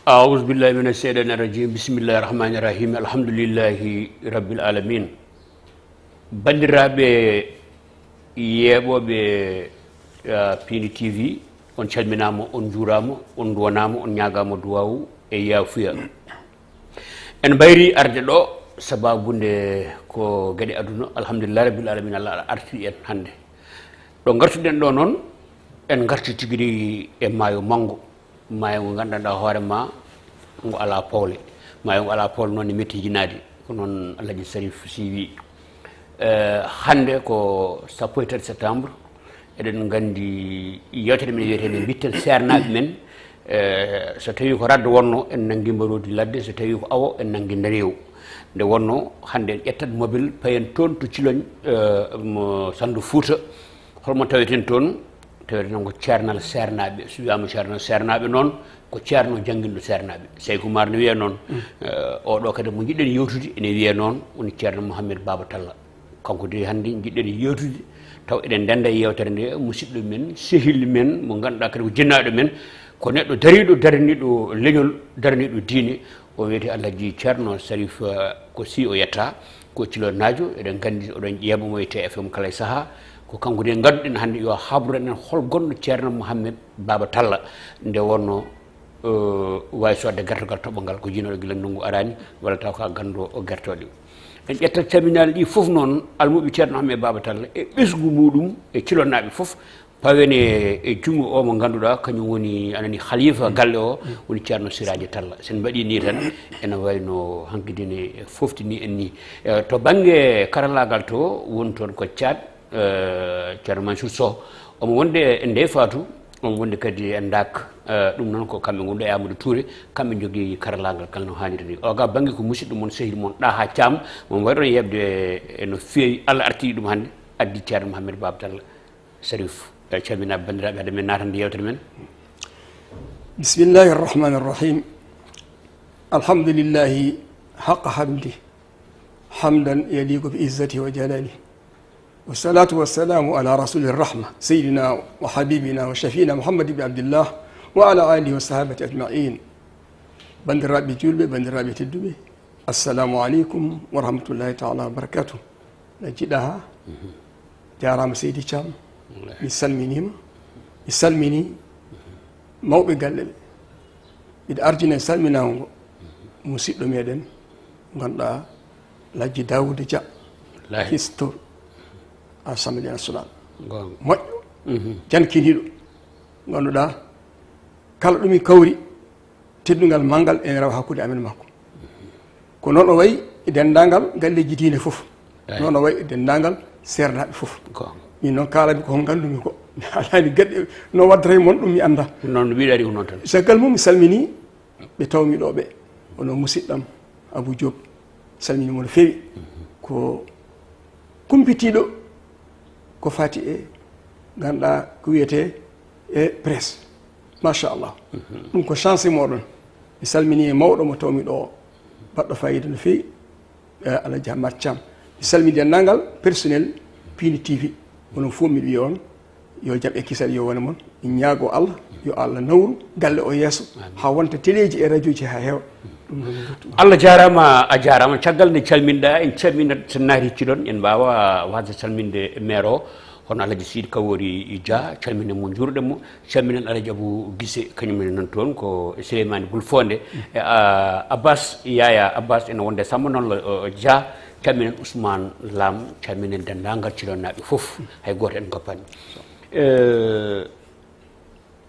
أعوذ بالله من الشيطان الرجيم بسم الله الرحمن الرحيم الحمد لله رب العالمين bandiraɓe yeɓoɓe Piindi TV on calminama on juurama on duwanama on ñagama duwawu e yafuya en mbayri arde ɗo sababude ko gueɗe aduna alhamdulillah rabbil alamin Allah arti en hande ɗo gartuɗen ɗo noon en garti tigui e maayo manggo maayo ngo gandanɗa hoorema ngo ala pawle maayo ngo ala pawle noon e mettijinadi ko noon Alhaji Sarif siwi hande ko 13 septembre eɗen gandi yewtere men wiyetede Mbidten Seerenbe Men so tawi ko radde wonno en nangui mbarodi ladde so tawi ko awo en nangui darew nde wonno hande en ƴettat mobile payen toon to Cilogne mo Sandu Fouta holmo taweten toon taweten ko ceernal Seerenaɓe so wiyama ceernal Seerenaɓe noon ko ceerno jangguinɗo Seerenaɓe Seykou Mar ne wiya noon oɗo kadi mo jiɗɗen yewtude ene wiya noon woni ceerno Mouhamed Baba Talla kanko de hande jiɗɗen yewtude taw eɗen denda e yewtere nde musidɗo men sehilli men mo ganduɗa kadi ko jinnaɗo men ko neɗɗo dariɗo daraniɗo leñol daraniɗo diine o wiyete Alhaji ceerno Sarif ko si o yetta ko Cilogne najo eɗen gandi oɗon ƴeeɓamo e TFM kala e saaha ko kanko de gadduɗen hande yo habru en hol gonɗo ceerno Mouhamed Baba Talla nde wonno wawi sodde gertogal toɓogal ko jinoɗo guila ndungu arani walla taw ka gando o gertoɗe en ƴettat terminal ɗi foof noon almuɓe ceerno Mouhamed Baba Talla e ɓesgu muɗum e Cilogne naɓe foof pawene e jungo o mo ganduɗa kañum woni anani khalifa galle o woni ceerno Siraji Talla sen mbaɗi ni tan ene wayno hankkadine foftini en ni to banggue karallagal to woni toon ko Thiat ceerno Mansour Sow omo wonde e nde Fatou omo wonde kadi e Dak ɗum noon ko kamɓe gonɗo e Amadou Touré kamɓe jogui karallagal kala no hanniri ni o ga banggue ko musidɗo moon sehil moon Ɗaha Thiam momo wayɗon yebde eno feewi Allah artiri ɗum hannde addi ceerno Mouhamed Baba Talla Sarif calmina bandiraɓe hade men natande yewtere men bismillahi irrahmani irrahim alhamdulillahi haqqa hamdi hamdan yaliqu bi izzati wa jalali wassalatu wassalamu ala rasuli irrahma sayidina wa habibina wa shafina Muhammad ibn Abdillah wa ala alihi wa sahabati ajmain bandiraɓe julɓe bandiraɓe tedduɓe assalamu aleykum wa rahmatullahi taala wa barakatuh na jiɗaha jarama seydi Thiam mi salminima mi salmini mawɓe galle ɓe mbiɗa ardina e salminago musidɗo meɗen ganduɗa Alhaji Daouda Dia histo assemblée nationale moƴƴo jankiniɗo ganduɗa kala ɗumi kawri teddugal manggal ene rawa hakkude amen makko ko noon o wayi e dendagal galleji diine foof noon o wayi e dendagal Seerenaɓe foof min noon kalami ko gandumi ko mi alani gaɗɗe no waddata e moon ɗum mi anda noon wiɗari ko noon tan caggal mum mi salmini ɓe tawmiɗo ɓe ono musidɗam Abou Diop salminimo no fewi ko kumpitiɗo ko fati e ganduɗa ko wiyete e presse machallah ɗum ko chance moɗon mi salmini e mawɗo mo tawmiɗo o baɗɗo fayida no fewi Alhaji Hammat Thiam mi salmini dendagal personnel Piindi TV onon fof miɗo wiya on yo jaam e kisal yo wona moon mi ñaago Allah yo Allah nawru galle o yeeso ha wonta téléji e radio ji ha heewa ɗum Allah jarama a jarama caggal nde calminɗa en calminat so naati Cilogne en mbawa wasde calminde maire o hono Alhaji Sidi Kawori Dia calminen mo jurɗen mo calminen Alhaji Abou Guissé kañumen nan toon ko Souleymane Gulfonde e Abbas Yaya Abbas ene wonde Samba noon Dia calminen Ousmane Lam calminen dendagal Cilogne naɓe foof hay goto en goppani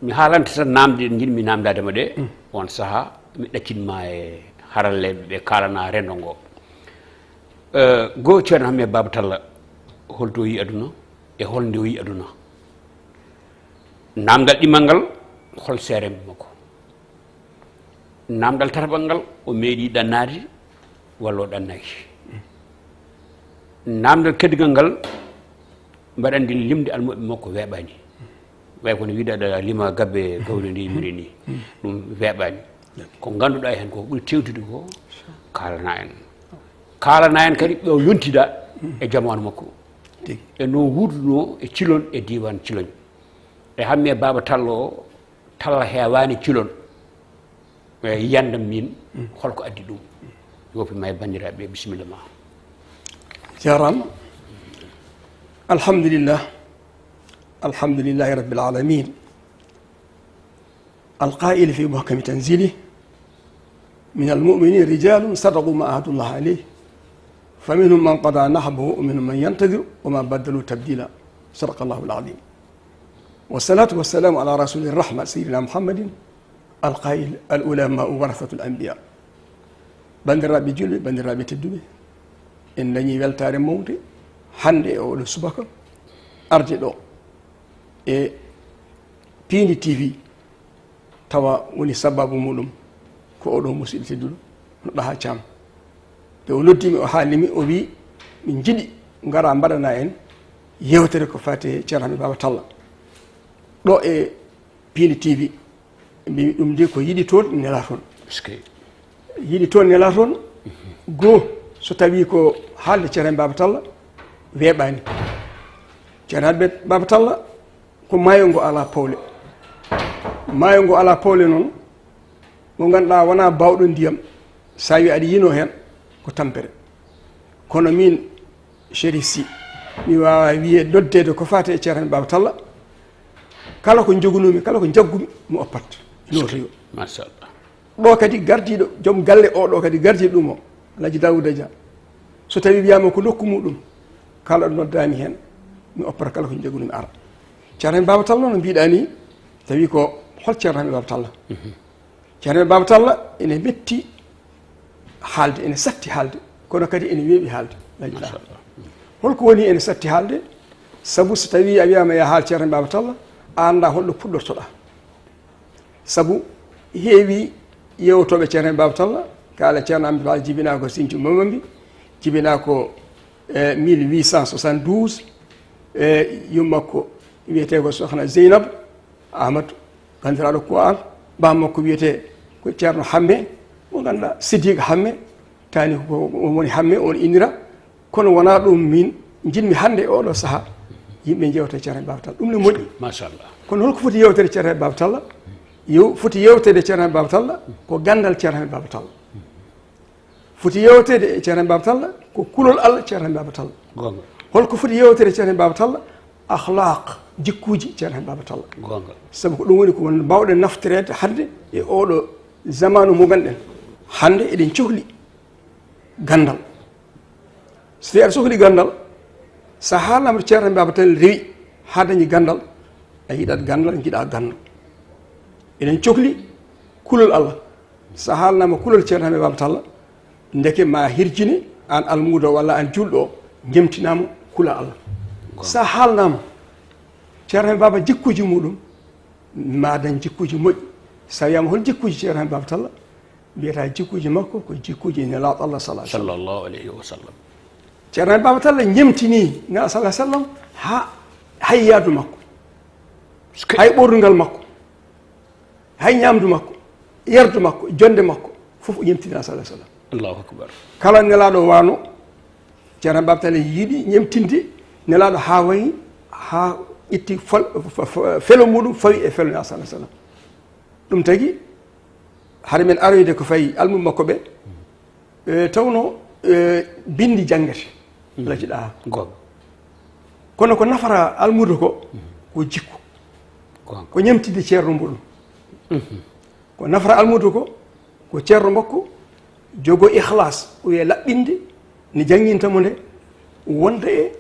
mi haalanta tan namde jiɗmi namdadema ɗe on saaha mi ɗaccinma e haralleɓe ɓe kalana rendo ngo goo ceerno Mouhamed Baba Talla holto yi aduna e holnde o yi aduna namdal ɗimal ngal hol seerembe makko namdal tataɓal ngal o meeɗi ɗannade walla o ɗannaki namdal keddigal ngal mbaɗandi limde almuɓe makko weeɓani way kono wiɗaɗa lima gabbe gawle ndi miri ni ɗum weeɓani ko ganduɗa hen ko ɓuuri tewtude ko kalana en kadi ɓe yontida e jamanu makko e no wurduno e Cilogne e diwan Cilogne e Mouhamed Baba Talla o Talla hewani Cilogne yanda min holko addi ɗum yofi may bandiraɓe bisimilla ma jarama alhamdulillah alhamdulillahi rabbil alamin القائل في محكم تنزيله من المؤمنين رجال صدقوا ما عاهدوا الله عليه فمنهم من قضى نحبه ومنهم من ينتظر وما بدلوا تبديلا صدق الله العظيم والصلاة والسلام على رسول الرحمة سيدنا محمد القائل العلماء ورثة الأنبياء بندر ربي جلبي بندر ربي تدبي إنني weltare mawde hande e oɗo subaka arde ɗo e Piindi TV tawa woni sababu muɗum ko oɗo musidɗo tedduɗo no ɗaha Thiam nde o noddimi o haalimi o wi min jiɗi ngara mbaɗana en yewtere ko fati ceerno Hamid Baba Talla ɗo e Piindi TV mbimi ɗum de ko yiɗi toon nela toon yiɗi toon nela toon goo so tawi ko haalde ceerno Hamid Baba Talla weeɓani ceerno Hamid Baba Talla ko maayo ngo ala pawle maayo ngo ala pawle noon mo ganduɗa wona bawɗo ndiyam sa wi aɗa yino hen ko tampere kono min Chérif Sy mi wawa wiye noddede ko fate e ceerno Hamid Baba Talla kala ko jogunumi kala ko jaggumi mo oppat notoyo machallah ɗo kadi gardiɗo joom galle o ɗo kadi gardiɗo ɗum o Alhaji Daouda Dia so tawi wiyama ko nokku muɗum kala ɗo noddami hen mi oppata kala ko jagunumi ara ceerno Hamid Baba Talla no mbiɗa ni tawi ko hol ceerno Hamid Baba Talla ceerno Hamid Baba Talla ene metti haalde ene satti haalde kono kadi ene weeɓi haalde holko woni ene satti haalde sabu so tawi a wiyama ya haal ceerno Hamid Baba Talla a anda holɗo puɗɗortoɗa sabu heewi yewtoɓe ceerno Hamid Baba Talla kala ceerno Hamid Baba jibina ko Sinthiou Mamambi jibina ko 1872 yummakko wiyete ko sokhna Zeynab Ahmadou bandiraɗo Qouran bammakko wiyete ko ceerno Hamme mo ganduɗa Siddique Hamme tani ko woni Hamme on innira kono wona ɗum min jinmi hande e oɗo saaha yimɓe jewta ceerno Hamid Baba Talla ɗum ne moƴƴi machallah kono holko foti yewtere ceerno Hamid Baba Talla foti yewtede ceerno Hamid Baba Talla ko gandal ceerno Hamid Baba Talla foti yewtede e ceerno Hamid Baba Talla ko kulol Allah ceerno Hamid Baba Talla holko foti yewtede ceerno Hamid Baba Talla akhlaq jikkuji ceerno Hamid Baba Talla sabu ko ɗum woni ko mbawɗen naftorede hande e oɗo zamanu mo ganduɗen hande eɗen cohli gandal so tawi aɗa sohli gandal sa haalnama to ceerno Hamid Baba Talla rewi ha dañi gandal a yiɗat gandal jiiɗa gandal eɗen cohli kulol Allah sa haalnama kulol ceerno Hamid Baba Talla ndeke ma hirjine an almudo walla an julɗo o jemtinama kula Allah sa haalnama ceerno Hamid Baba jikkuji muɗum ma dañ jikkuji moƴƴi sa wiyama hol jikkuji ceerno Hamid Baba Talla mbiyata jikkuji makko ko jikkuji nelaɗo Allah sallallahu alayhi wa sallam ceerno Hamid Baba Talla jemtini nelaɗo sallah sallam ha hay yaadu makko hay ɓordugal makko hay ñamdu makko yerdu makko jonde makko fof o ñemtina sallah sallam allahu akbar kala nelaɗo wano ceerno Hamid Baba Talla yiiɗi ñemtinde nelaɗo ha wayi ha itti felo muɗum fawi e felo nelaɗo sallah sallam ɗum tagui haade men aroyde ko fayi almum makko ɓe tawno bindi janggete Alhaji ɗa kono ko nafara almudo ko jikku ko ñemtide ceerno muɗum ko nafara almudo ko ceerno makko jogo ihlas o wiye laɓɓinde ne jangguintamo nde wonda e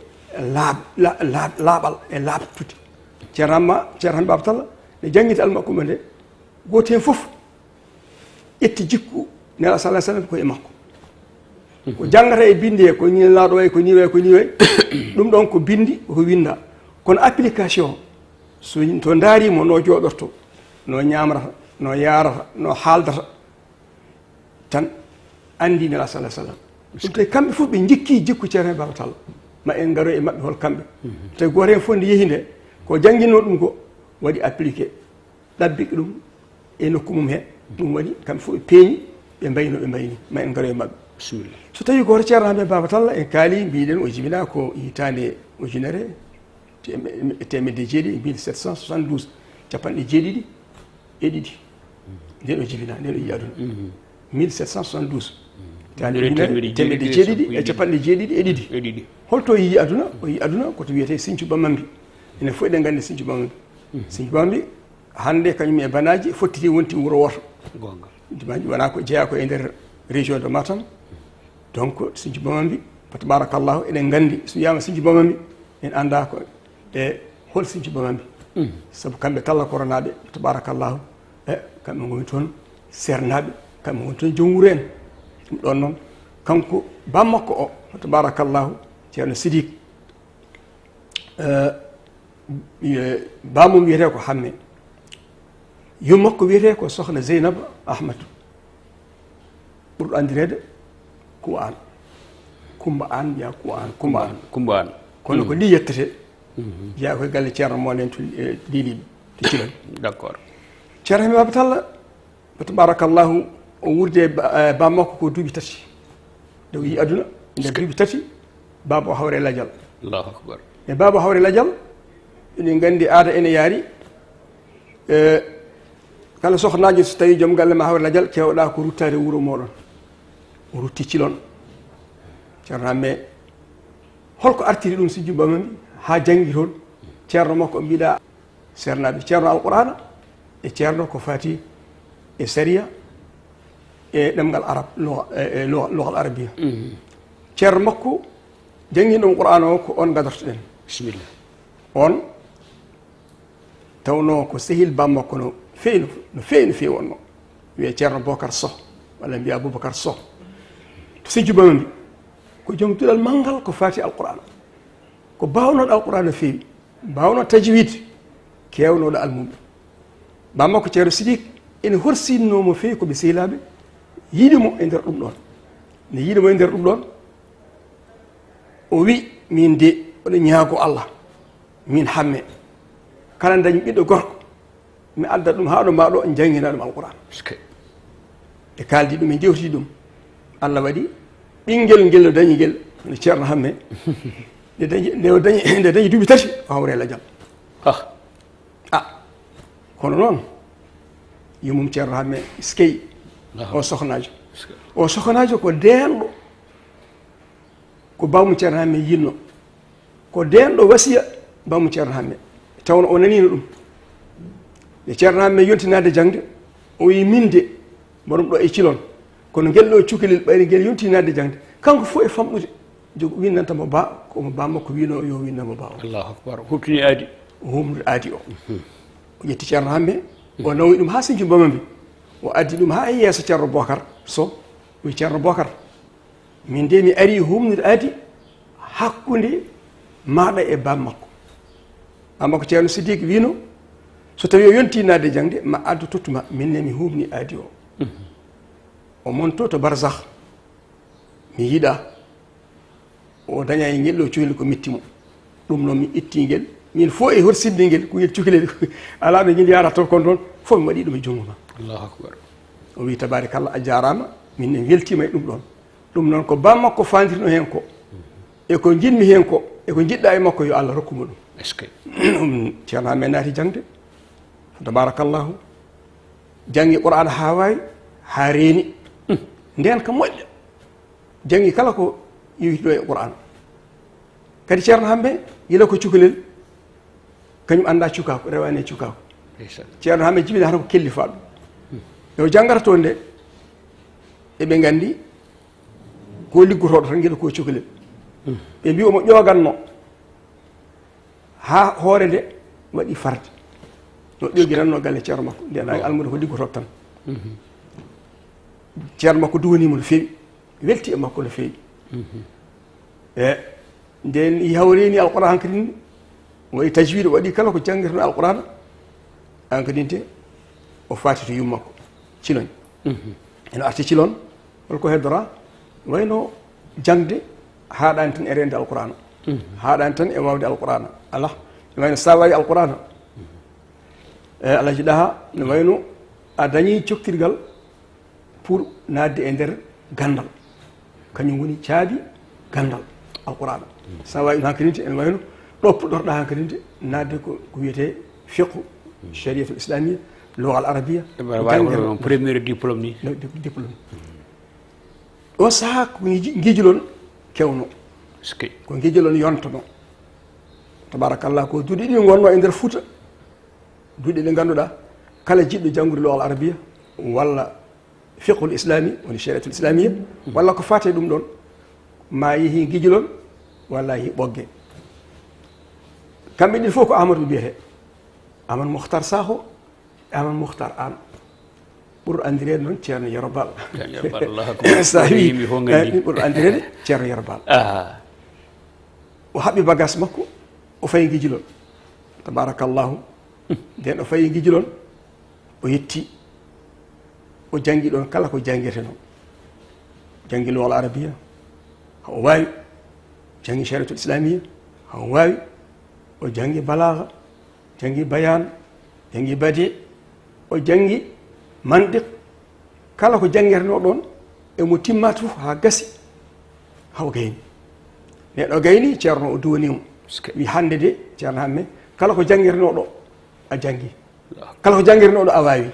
laaɓal e laaɓtude ceerno Hamid Baba Talla ne jangguinte almakko ɓe nde goto hen foof ƴetti jikku nelaɗo sallah sallam ko e makko ko janggata e bindi he ko ñilaɗo way ko ni way ko ni way ɗum ɗon ko bindi ko winda kono application so to daarimo no jooɗorto no ñamrata no yarata no haaldata tan andi nelaɗo sallah sallam ɗum tawi kamɓe fof ɓe jikki jikku ceerno Hamid Baba Talla ma en garo e maɓɓe hol kamɓe tawi goto hen fof nde yeehi nde ko jangguino ɗum ko waɗi appliqué ɗabbiki ɗum e nokku mum he ɗum waɗi kamɓe fof ɓe peeñi ɓe mbayno ɓe mbayni ma en garo e maɓɓe bisimilla so tawi goto ceerno Hamid Baba Talla en kaali mbiɗen o jibina ko hitande ujunere temedde jeeɗiɗi 1772 capanɗe jeeɗiɗi e ɗiɗi nde ɗo jibina nde ɗo yi aduna 1772 temedde jeeɗiɗi e capanɗe jeeɗiɗi e ɗiɗi holto yi aduna o yi aduna koto wiyete Sinthiou Bamambi enen fof eɗen gandi Sinthiou Bamambi Sinthiou Bamambi hande kañum e banaji fottiti wonti wuro woto dimaji wona ko jeeya ko e nder région de Matam donc Sinthiou Bamambi tabarakallahu eɗen gandi so wiyama Sinthiou Bamambi en anda ko e hol Sinthiou Bamambi saabu kamɓe kala koronaɓe tabarakallahu kamɓe goni toon sernaɓe kamɓe goni toon joom wuuro en ɗum ɗon noon kanko bammakko o tabarakallahu ceerno Sidik bamum wiyete ko Hamme yummakko wiyete ko sokhna Zeynab Ahmadou ɓurɗo andirede Kuwa An Kumba An mbiya Kuwa An Kumba An kono ko ndi yettete jeeya koye galle ceerno moon en liiliɓe to Cilol d'accord ceerno Hammet Baba Talla tabarakallahu o wurde bammakko ko duuɓi tati nde o yi aduna nder duuɓi tati baba o hawre ladial Allahu akbar e baba o hawre ladial eɗen gandi aada ene yaari kala sohnajo so tawi joom galle ma hawre ladial kewɗa ko ruttade wuuro moɗon o rutti Cilon ceerno Hammet holko artiri ɗum Sinthiou Bamambi ha janggi toon ceerno makko mbiɗa sernaɓe ceerno alqur'ana e ceerno ko fati e saria e ɗemgal arab logal arabia ceerno makko jangguino qur'ana o ko on gadortoɗen bisimillah on tawno ko sehil bammakko no feewi wonno wiye ceerno Bocar Sow walla mbiya Boubacar Sow to Sinthiou Bamambi ko joom duɗal manggal ko fati alqur'ana ko bawnoɗo alqur'ana feewi bawno tajwid kewnoɗo almuɓe bammakko ceerno Sidik ene horsinnomo feewi koɓe sehilaɓe yiɗimo e nder ɗum ɗon ne yiɗimo e nder ɗum ɗon o wi min de oɗo ñaago Allah min Hamme kala dañi ɓiɗɗo gorko mi adda ɗum haɗo mbaɗo jangina ɗum alqur'an e kaldi ɗum e jewtidi ɗum Allah waɗi ɓinguel ngel no dañi guel no ceerno Hamme nde dañi duuɓi tati o hawre ladial kono noon yimum ceerno Hamme skey o sohnajo ko denɗo ko bawmu ceerno Hamme yinno ko denɗo wasiya bawmu ceerno Hamme tawno o nanino ɗum nde ceerno Hamme yontinade jangde o wi minde mboɗum ɗo e Cilon kono guel ɗo cukalel ɓayri guel yontinade jangde kanko fof e famɗude jogo winnantamo ba komo bammakko wino yo winnamo ba o Allahu akbar huftini aadi o humnude aadi o ƴetti ceerno Hamme o nawi ɗum ha Sinthiou Bamambi o addi ɗum ha e yeeso ceerno Bocar Sow o wi ceerno Bocar min de mi ari humnude aadi hakkude maɗa e bammakko ceerno Sidik wino so tawi o yontinade jangde ma addu tottuma minne mi humni aadi o o monto to barzakh mi yiɗa o daña e ngel ɗo cukalel ko mittimo ɗum noon mi itti ngel min fof e horsinde ngel ko ngel cukalel ala ɗo ngel yarata toon kon toon fof mi waɗi ɗum e jungo ma Allahu akbar o wi tabarakallah a jarama min en weltima e ɗum ɗon ɗum noon ko bammakko fandirno hen ko e ko jinmi hen ko e ko jiɗɗa e makko yo Allah rokkuma ɗum est ce que ceerno Hamme naati jangde tabarakallahu jangi qur'ana ha wawi ha reeni nden ka moƴƴa jangi kala ko yewtiɗo e qur'ana kadi ceerno Hamme yila ko cukalel kañum anda cukako rewani e cukako ceerno Hamme jibina hata ko kellifaɗo yo janggata toon nde eɓe gandi ko liggotoɗo tan guila ko cukalel ɓe mbi omo ƴoganno ha hoore nde waɗi farde no ƴogiranno galle ceerno makko nden almude ko liggotoɗo tan ceerno makko duwanimo no feewi welti e makko no feewi e nden hawreni alqouran hankadi ni waɗi tajwid waɗi kala ko janggirno alqouran hankadinte o faati to yummakko Cilon eno arti Cilon holko heddora wayno jangde haɗani tan e rende alqur'ana haɗani tan e wawde alqur'ana ala ne wayno sa wawi alqur'ana alaji ɗaha ne wayno a dañi coktirgal pour nadde e nder gandal kañum woni caabi gandal alqur'ana sa wawi ɗum hankkadinte ene wayno ɗo puɗɗorɗa hankkadinte nadde ko wiyete fiqhu shariatul islamia lugha al arabia premier diplôme ni diplôme o saha ko gijilon kewno ko gijilon yontono tabarakallah ko duuɗi ɗi gonno e nder Fouta duuɗi ɗi ganduɗa kala jiɗɗo janngude lugha al arabia walla fiqhul islami woni shariatul islamia walla ko fate ɗum ɗon ma yeehi gijilon walla yeehi ɓogge kamɓe ɗin fof ko Amadou biyete Amadou Mokhtar Sakho Amadou Mokhtar an ɓurɗo andirede noon ceerno Yorobal sa wi ɓurɗo andirede ceerno Yorobal o haɓɓi bagage makko o fayi gijilon tabarakallahu nden o fayi gijilon o yetti o jangi ɗon kala ko jangirte noon jangi lugha al arabia o wawi jangi shariatul islamia o wawi o jangi balagha jangi bayan jangi badi o jangi mantiq kala ko jangirno ɗon emo timma fof ha gasi haw gayni neɗɗo gayni ceerno o duwanimo wi hande de ceerno hamme kala ko jangirno ɗo a jangi kala ko jangirno ɗo a wawi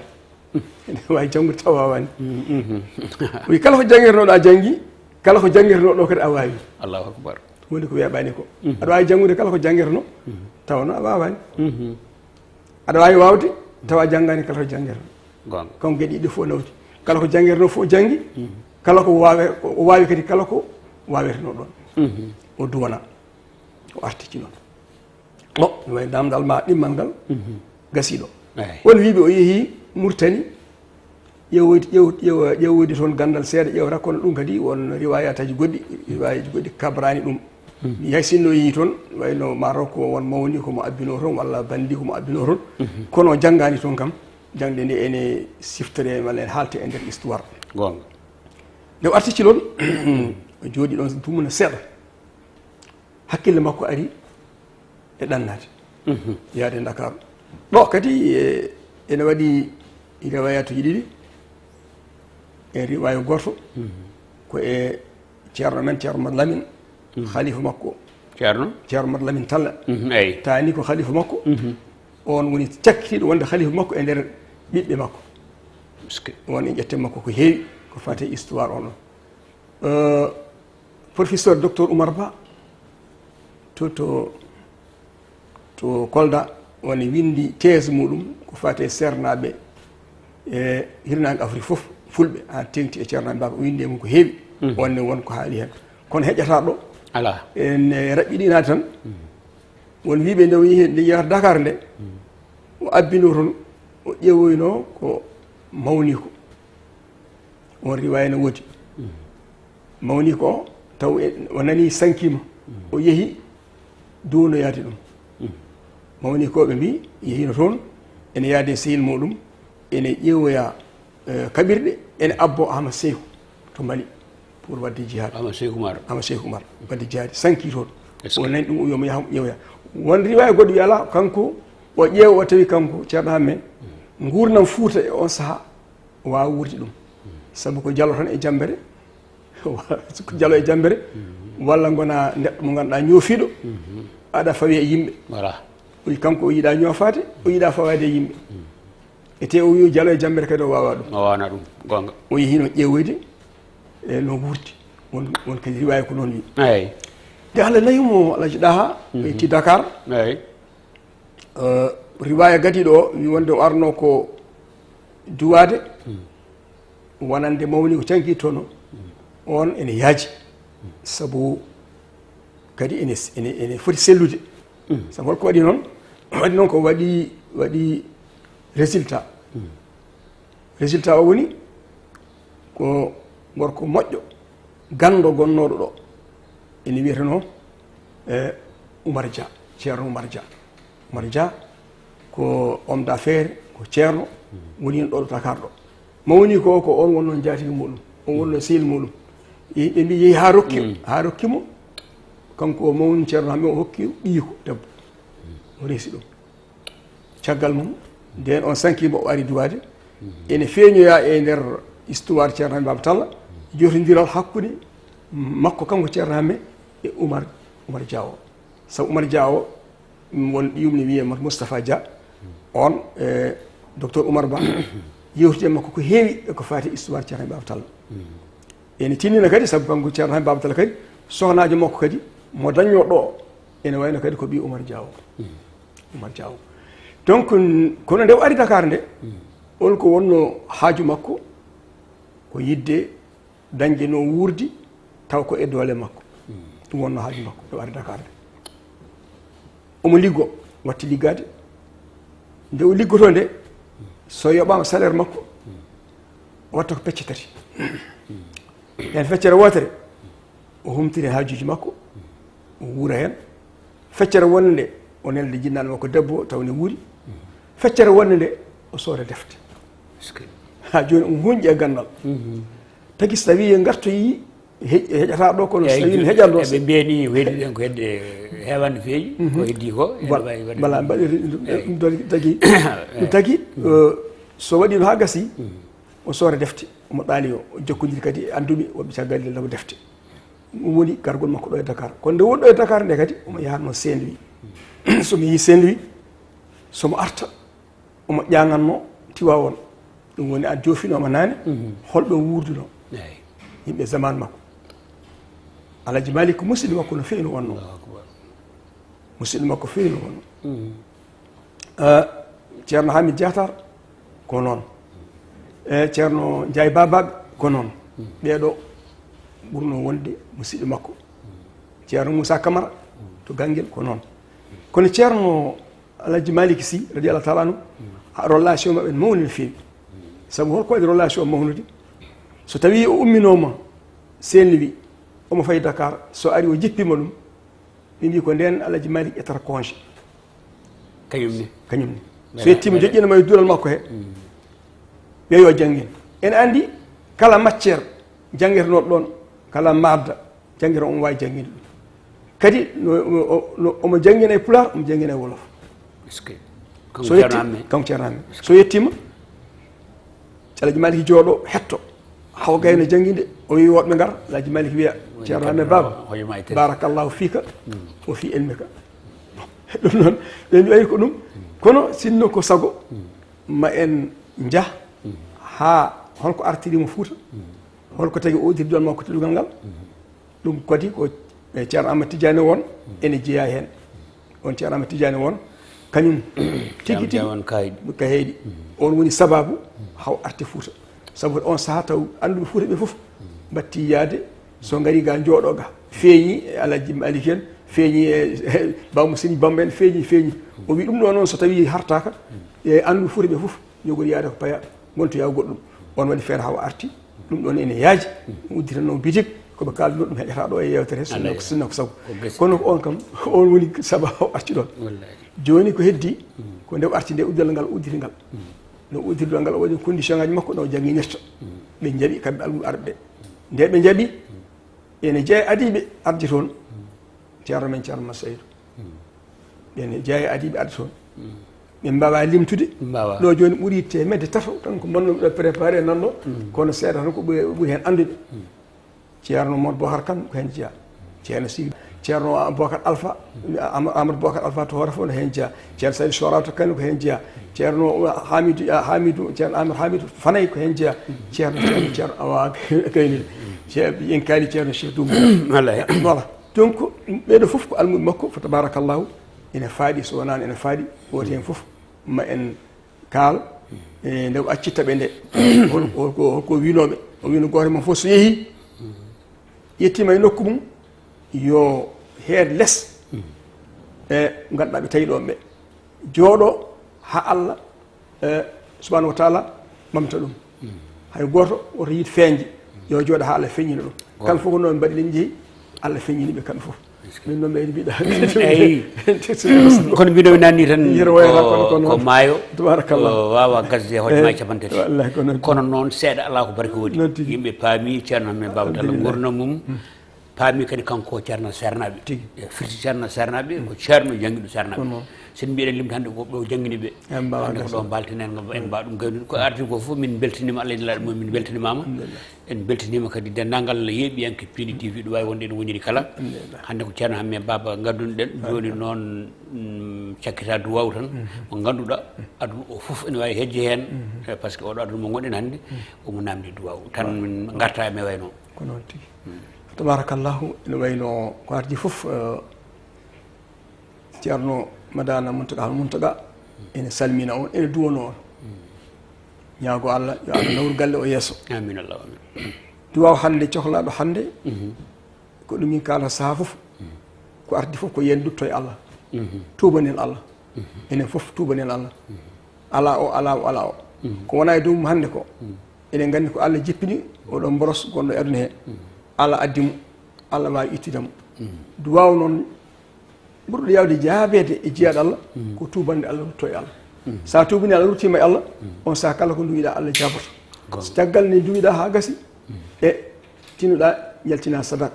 wawi jangude taw wawani wi kala ko jangirno ɗo a jangi kala ko jangirno ɗo kadi a wawi allahu akbar woni ko weeɓani ko aɗa wawi jangude kala ko jangirno tawno a wawani aɗa wawi wawde tawa janggani kala ko jangirno kon gueɗe ɗiɗi fof nawdi kala ko jangirno fof jangi kala ko o wawi kadi kala ko waweteno ɗon o duwana o artiki noon o mi wawi namdal ma ɗimmal ngal gasiɗo won wiɓe o yeehi Mauritanie ƴewoyde toon gandal seeɗa ƴewata kono ɗum kadi won riwayataji goɗɗi riwayaji goɗɗi kabrani ɗum mi haysinno yeehi toon wayno Maroc won mawni komo abbino toon walla bandi komo abbino toon kono janggani toon kam jangde nde ene siftore walla ene haalte e nder histoire gonga nde o artiki ɗon o jooɗi ɗon dumuna seeɗa hakkille makko ari e ɗannade yaade e Dakar ɗo kadi ene waɗi riwayatuji ɗiɗi e riwaya goto ko e ceerno men ceerno Mad Lamine khalifa makko ceerno Mad Lamine Talla eyi tani ko khalifa makko on woni cakkitiɗo wonde khalifa makko e nder ɓiɓɓe makko won e ƴette makko ko heewi ko fate histoire on ɗon professeur docteur Oumar Ba to Kolda woni windi thèse muɗum ko fate sernaɓe e hirnague Afrique foof fulɓe ha tengti e ceernaɓe mbaba o windi e mum ko heewi wonne won ko haali hen kono heƴata ɗo ala en raɓɓiɗinade tan won wiiɓe nde yeehi nde yeyata Dakar nde o abbino toon o ƴeewoyno ko mawni ko on riwaya ne woodi mawni ko taw o nani sankima o yeehi duwnoyade ɗum mawni koɓe mbi yehino toon ene yaade sehil muɗum ene ƴeewoya kaɓirɗe ene abbo Ahmad Seykou to Mali pour wadde jihad Ahmad Seykou Oumar wadde jihad sanki toon o nani ɗum yomo yaha ƴeewoya won riwaya goɗɗo wi ala kanko o ƴeewa o tawi kanko ceerno hamme gurnam Fouta e on saaha wawa wurdi ɗum saabu ko jalo tan e jambere ko jalo e jambere walla gona neɗɗo mo ganduɗa ñoofiɗo aɗa fawi e yimɓe voilà o kanko o yiiɗa ñoofade o yiiɗa fawade e yimɓe e te o wi jalo e jambere kadi o wawa ɗum o wawana ɗum gonga o yeehino ƴeewoyde e no wurdi won kadi riwaya ko noon wi eyyi de Allah nayimo Alaji Daha o yetti Dakar eyyi riwaya gadiɗo o wi wonde o arno ko duwade wonande mawni ko canki toon on ene yaaji sabu kadi ene foti sellude sabu holko waɗi noon ko waɗi résultat o woni ko gorko moƴƴo gando gonnoɗo ɗo ene wiyeteno Oumar Dia ceerno Oumar Dia ko homme d'affaires ko ceerno woni ɗo Dakar ɗo mawni ko on wonno jaatigi muɗum on wonno sehil muɗum ɓe mbi yeehi ha rokkimo kanko o mawni ceerno hamme o hokki ɓiyiko debbo o reesi ɗum caggal mum nden on sankima o ari duwade ene feeñoya e nder histoire ceerno hamme Baba Talla jotodiral hakkude makko kanko ceerno hamme e Oumar Dia o sabu Oumar Dia o won ɓiyum ne wiye Moustapha Dia on docteur Oumar Ba yewtide makko ko heewi eko faati histoire ceerno Baba Talla ene tinnina kadi sabu kanko ceerno Baba Talla kadi sohnajo makko kadi mo dañño ɗo ene wayno kadi ko ɓi Oumar Diaw donc kono nde o ari Dakar nde on ko wonno haaju makko ko yidde dañde no wuurdi taw ko e doole makko ɗum wonno haaju makko nde o ari Dakar nde omo liggo watti liggade nde o liggoto nde so yoɓama salaire makko o watta ko pecce tati hen feccere wotere o humtiri haajuji makko o wuura hen feccere wonde nde o nelde jinnaɗo makko debbo tawne wuuri feccere wonde nde o sooda defte ha joni o hunƴi e gandal tagui so tawi gartoyi heƴata ɗo kono so tawi heƴan ɗo ɓe mbiyani weydi ɗen ko hedde heewande feeji ko heddi ko voilà mbaɗiri ɗum tagui so waɗi ɗo ha gasi o soora defte omo ɗaali o jokkodiri kadi anduɓe woɓɓe caggal law defte ɗum woni gargol makko ɗo e Dakar kono nde wonɗo e Dakar nde kadi omo yahatno Saint-Louis somo yeehi Saint-Louis somo arta omo ƴaganno Tiwawon ɗum woni a joofinoma nane holɓe wuurduno yimɓe zaman makko Alaji Malik ko musidɗo makko no feewi no wonno musidɗo makko feewi no wonno ceerno Hamid Diatar ko noon ceerno Ndiaye Babaɓe ko noon ɓeɗo ɓurno wonde musidɗo makko ceerno Moussa Camara to Ganguel ko noon kono ceerno Alaji Malik Sy radiallahu taala anu relation maɓɓe mawni no feewi sabu holko waɗi relation mawnude so tawi o umminoma Saint-Louis omo fayi Dakar so ari o jippima ɗum ɓe mbi ko nden Alaji Malik ƴettata congé kañumne so yettima joƴƴinama e duulal makko he ɓe yo janggin ene andi kala matiére jangguetenoɗo ɗon kala madda jangguete omo wawi jangginde ɗum kadi omo janggina e pulaar omo janggina e wolof so yetti kanko ceerno amme so yettima Alaji Malik jooɗo hetto haw gayno jangginde o wi woɓɓe gara Alaji Malik wiya ceerno amme baba barakallahu fika o fi ilmika ɗum noon ɓe mbi ko ɗum kono sinno ko sago ma en jah ha holko artirimo Fouta holko tagi odirduwal makko teɗugal ngal ɗum kadi ko ceerno Amadou Tidiane won ene jeeya hen on ceerno Amadou Tidiane won kañum tigi ka heeɗi on woni sababu haw arti Fouta sabu on saaha taw anduɓe Fouta ɓe foof batti yaade so gari ga jooɗo ga feeñi e Alaji Malik en feeñi e bawmo Sini Bamba en feeñi o wi ɗum ɗo noon so tawi hartaka e anduɓe Fouta ɓe foof jogori yaade ko paya gontoya goɗɗum on waɗi feere hawa arti ɗum ɗon ene yaaji udditanno bitik koɓe kalduno ɗum heƴata ɗo e yewtere sinno ko sago kono on kam on woni sababu haw arti ɗon joni ko heddi ko nde o arti nde uddal ngal uddiri ngal no uddirdal ngal o waɗi condition ngaji makko no jangguinirta ɓe jaaɓi kamɓe almuɓe arɓe nde ɓe jaaɓi ene jeeya adiɓe arde toon ceerno men ceerno Massaydou ɓene jeeya adiɓe arde toon ɓe mbawa limtude ɗo joni ɓuuri temedde tato tan ko bonnoɓe ɗo préparé nanɗo kono seeɗa tan ko ɓuuri hen andude ceerno Modou Bocar Kane ko hen jeeya ceerno Sy ceerno Bocar Alpha Amadou Bocar Alpha to hoore fof no hen jeeya ceerno Saydou Sorato Kane ko hen jeeya ceerno Hamidou ceerno Amadou Hamidou Fanaye ko hen jeeya ceerno Awa Kayni yen kaali ceerno Cheikh Doumou voilà donc ɓeɗo foof ko almuɓe makko fa tabarakallahu ene faaɗi so wonani ene faaɗi woto hen foof ma en kaal nde o accittaɓe nde holko winoɓe o wino goto mum foof so yeehi yettima e nokku mum yo heed less e ganduɗa ɓe tawi ɗon ɓe jooɗo ha Allah subhanahu wa taala ɓamta ɗum hay goto woto yiid feeñde yo jooɗo ha Allah feeñina ɗum kamɓe fof ko noon mbaɗi len jeeyi Allah feeñiniɓe kamɓe fof min noon ɓeyde mbiɗa eyi kono mbinomi nanni tan ko maayo wawa gasde hojmaji capantati kono noon seeɗa ala ko barke woodi yimɓe paami ceerno men Baba Talla gurdam mum paami kadi kanko ceerno sernaɓe firti ceerno sernaɓe ko ceerno jangguiɗo sernaɓe sen mbiɗen limta hannde ko ɗo jangguini ɓe hande ko ɗo baltenen en mbawa ɗum gaynude ko arti ko fof min beltanima Allah ene min beltanimama en beltanima kadi dendagal yeeɓiyanke Piindi TV ɗo wawi wonde ene woniri kala hande ko ceerno hamme baba gaddunoɗen joni noon cakkita duwaw tan mo ganduɗa aduna o fof ene wawi hejje hen par ce que oɗo aduna mo gonɗen hannde omo namdi duwaw tan min garta e me wayno ko noon tigui tabarakallahu ene wayno ko ardi fof ceerno madana muntaga ene salmina on ene duwono on ñaago Allah yo Allah nawru galle o yesso amin Allah amin duwaw hande cohlaɗo hande ko ɗum min kala saaha fof ko ardi fof ko yen dutto e Allah tubanen Allah enen fof tubanen Allah ala o ko wona e dow hande ko enen gandi ko Allah jippini oɗon boros gonɗo e aduna he Allah addimo Allah wawi ittudemo duwaw noon ɓurɗo yawde jaabede e jiyaɗo Allah ko tubande Allah rutto e Allah sa tubani Allah ruttima e Allah on saaha kala ko duwiɗa Allah jaboto so caggal ne duwiɗa ha gasi e tinnoɗa jaltina sadak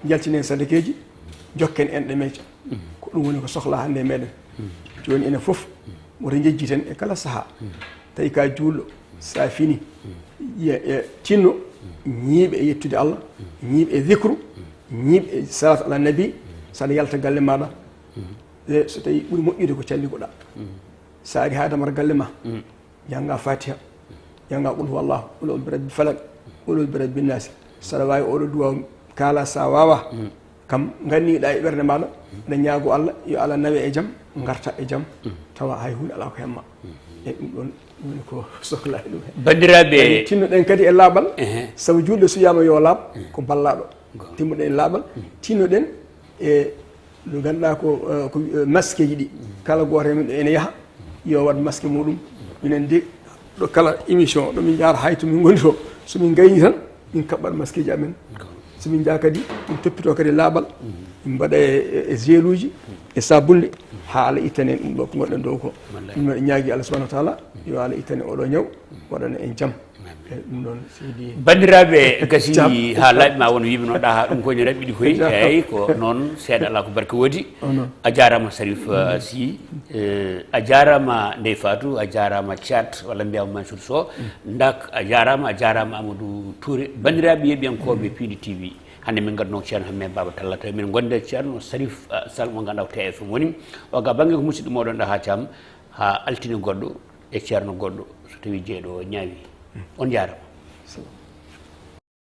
jaltinen sadakeji jokken enɗe meeje ko ɗum woni ko sohla hande e meɗen joni enen foof woto jejjiten e kala saaha tawi ka juulɗo sa fini tinno ñiiɓe e yettude Allah ñiiɓe e zicru ñiiɓe e salatu ala nabi saɗa yalta galle maɗa e so tawi ɓuuri moƴƴude ko calliguɗa sa ari ha damar galle ma jangga fatiha jangga qul huwallahu qul bi rabbil falaq qul bi rabbin nas saɗa wawi oɗo duwa kala sa wawa kam ganniɗa e ɓerde maɗa aɗa ñaago Allah yo Allah nawe e jaam garta e jaam tawa hay hunde ala ko hemma e ɗum ɗon woni ko sohla e ɗum bandiraɓe tinnoɗen kadi e laaɓal saabu julɗo suyama yo laaɓ ko ballaɗo timmoɗen e laaɓal tinnoɗen e no ganduɗa ko masque ji ɗi kala goto e men ɗo ene yaaha yo wat masque muɗum minen de ɗo kala émission ɗomin jara hay to min goni to somin gayni tan min kaɓɓat masque ji amen somin jaa kadi min toppito kadi laaɓal min mbaɗa e gel uji e sabunde ha Allah ittane ɗum ɗo ko gonɗen dow ko ɗum waɗi ñaagui Allah subahanahu wa taala yo Allah ittane oɗo ñaw waɗana en jaam ɗum ɗon seydi bandiraɓe gasi ha laaɓi ma won wimanoɗa ha ɗum koyne raɓɓiɗi koy eyyi ko noon seeɗa ala ko barke woodi a jarama Sarif Sy a jarama Ndeye Fatou a jarama Thiat walla mbiyama Mansour Sow dak a jarama Amadou Touré bandiraɓe yeɓiyankoɓe Piindi TV hande min gadno ceerno hamme baba talla tawi min gonde ceerno Sarif Sall mo ganduɗa ko TFM woni o ga banggue ko musidɗo moɗon ɗa ha cam ha altini goɗɗo e ceerno goɗɗo so tawi jeeɗo ñaawi on jarama